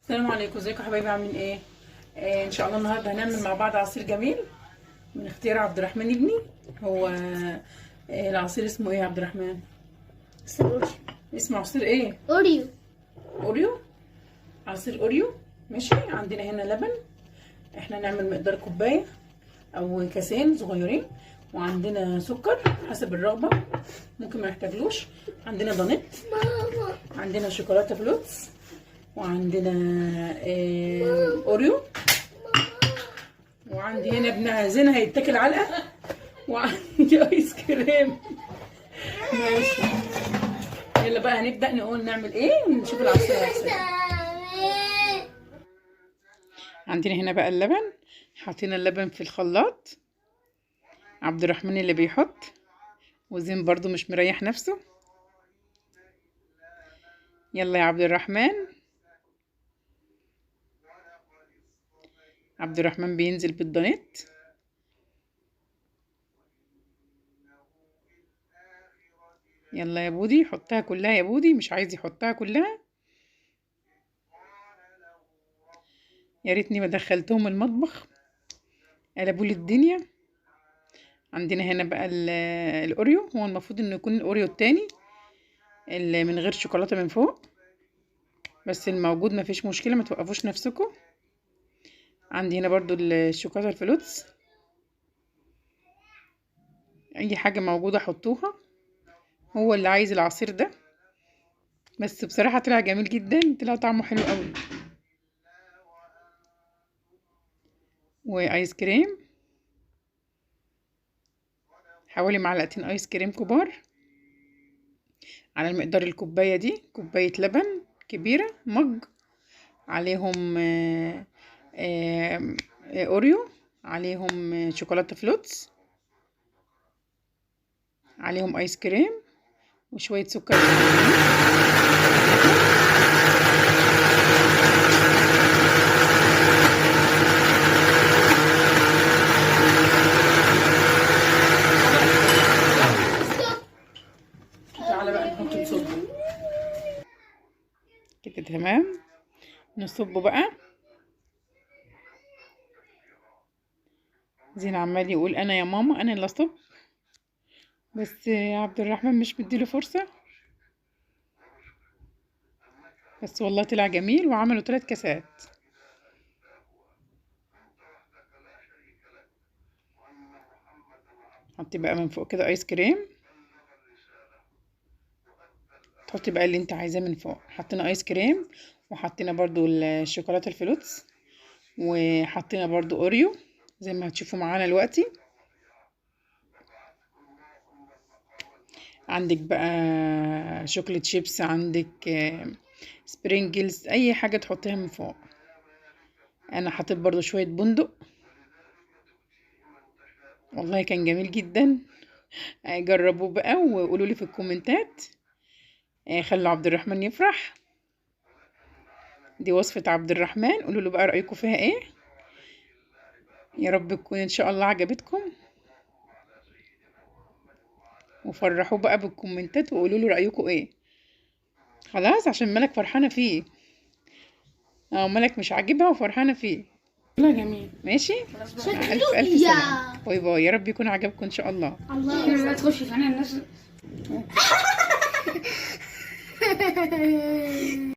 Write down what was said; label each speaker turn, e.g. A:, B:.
A: السلام عليكم، ازيكم يا حبايبي؟ عاملين ايه؟ ان شاء الله النهارده هنعمل مع بعض عصير جميل من اختيار عبد الرحمن ابني. هو العصير اسمه ايه يا عبد الرحمن؟
B: سوري.
A: اسمه عصير ايه؟
B: اوريو.
A: اوريو. عصير اوريو. ماشي. عندنا هنا لبن، احنا نعمل مقدار كوبايه او كاسين صغيرين، وعندنا سكر حسب الرغبه، ممكن ما نحتاجلوش. عندنا دانيت،
B: ماما.
A: عندنا شوكولاته فلوتس، وعندنا اوريو، وعندي هنا ابن زين هيتاكل علقه، وعندي ايس كريم. ماشي، يلا بقى هنبدا نقول نعمل ايه ونشوف العصير هيحصل. عندنا هنا بقى اللبن، حاطين اللبن في الخلاط. عبد الرحمن اللي بيحط، وزين برضو مش مريح نفسه. يلا يا عبد الرحمن. عبد الرحمن بينزل بالدانيت. يلا يا بودي، حطها كلها يا بودي، مش عايز يحطها كلها. يا ريتني ما دخلتهم المطبخ، قلبوا لي الدنيا. عندنا هنا بقى الاوريو، هو المفروض انه يكون الاوريو التاني اللي من غير شوكولاته من فوق، بس الموجود ما فيش مشكله، ما توقفوش نفسكم. عندي هنا برضو الشوكولاته الفلوتس، اي حاجه موجوده حطوها. هو اللي عايز العصير ده، بس بصراحه طلع جميل جدا، طلع طعمه حلو قوي. وايس كريم، حوالي معلقتين ايس كريم كبار على المقدار الكوبايه دي، كوبايه لبن كبيره مج، عليهم اوريو، عليهم شوكولاته فلوتس، عليهم ايس كريم، وشويه سكر. تعالى بقى نحط نصب كده. تمام، نصبه بقى. زين عمال يقول انا يا ماما، انا اللي اصب، بس عبد الرحمن مش مديله فرصه. بس والله طلع جميل، وعملوا 3 كاسات. حطي بقى من فوق كده ايس كريم، تحطي بقى اللي انت عايزاه من فوق. حطينا ايس كريم، وحطينا برضو الشوكولاته الفلوتس، وحطينا برضو اوريو زي ما هتشوفوا معانا دلوقتي. عندك بقى شوكليت شيبس، عندك سبرينجلز، اي حاجه تحطيها من فوق. انا حطيت برضو شويه بندق، والله كان جميل جدا. جربوه بقى وقولوا لي في الكومنتات، خلوا عبد الرحمن يفرح. دي وصفه عبد الرحمن، قولوا له بقى رايكم فيها ايه. يا رب تكون ان شاء الله عجبتكم، وفرحوا بقى بالكومنتات وقولوا له رايكم ايه. خلاص، عشان ملك فرحانه فيه. ملك مش عاجبها وفرحانه فيه. لا جميل. ماشي، مع الف الف سلامه. باي باي، يا رب يكون عجبكم ان شاء الله.
B: الله لا تخش في عين الناس.